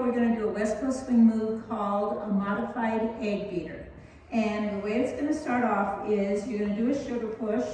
we're going to do a West Coast swing move called a modified Eggbeater. And the way it's going to start off is you're going to do a shoulder push,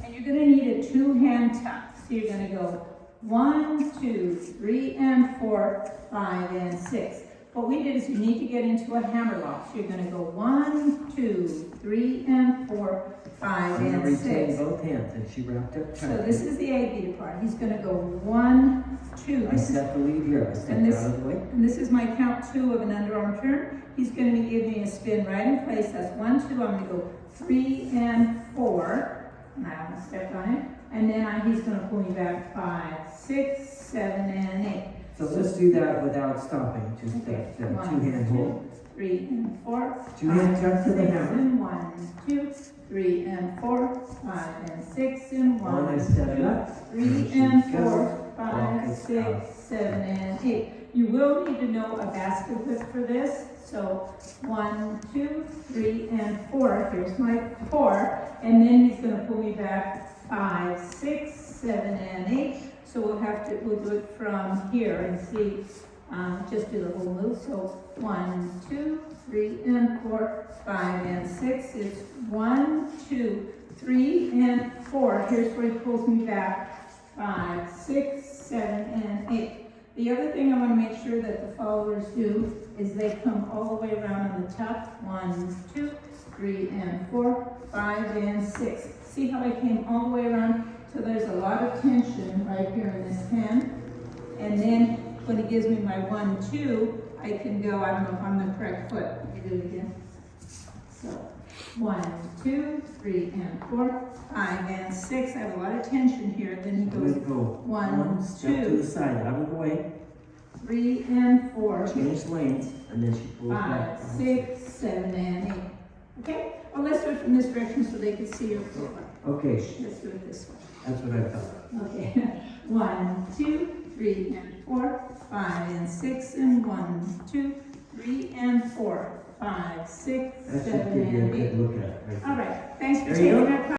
and you're going to need a two-hand tuck. So you're going to go 1, 2, 3, and 4, 5, and 6. What we did is you need to get into a hammer lock. So you're going to go 1, 2, 3, and 4, 5, and 6. Retain both hands, and she wrapped up tight. So this is the Eggbeater part. He's going to go 1, 2. I step the lead here. I step out of the way. And this is my count 2 of an underarm turn. He's going to give me a spin right in place. That's 1, 2. I'm going to go 3 and 4. And I almost stepped on it. And then he's going to pull me back 5, 6, 7, and 8. So let's do that without stopping. Just that two-hand hold. 3 and 4. Two-hand tuck to the hammer. And 1, 2, 3 and 4, 5 and 6 and 1, I step it up. 3 and 4, 5, 6, 7 and 8. You will need to know a basket whip for this. So 1, 2, 3 and 4. Here's my 4, and then he's going to pull me back 5, 6, 7 and 8. So we'll do it from here and see. Just do the whole move. So 1, 2, 3 and 4, 5 and 6. It's 1, 2, 3 and 4. Here's where he pulls me back 5, 6, 7 and 8. The other thing I want to make sure that the followers do is they come all the way around on the tuck. 1, 2, 3 and 4, 5 and 6. See how I came all the way around? So there's a lot of tension right here in this hand. And then when he gives me my 1, 2, I can go, I don't know if I'm the correct foot. Let me do it again. So 1, 2, 3 and 4, 5 and 6. I have a lot of tension here. Then he goes 1, step 2, to the side, out of the way. 3 and 4. Change lanes, and then she pulls back. 5, 6, 7 and 8. Okay? Well, let's do it from this direction so they can see your foot. Okay. Let's do it this way. That's what I thought. Okay. 1, 2, 3 and 4, 5 and 6 and 1, 2, 3 and 4, 5, 6, That 7 should give you a and 8. good look at it. Right there. All right. Thanks for There you taking go. our time.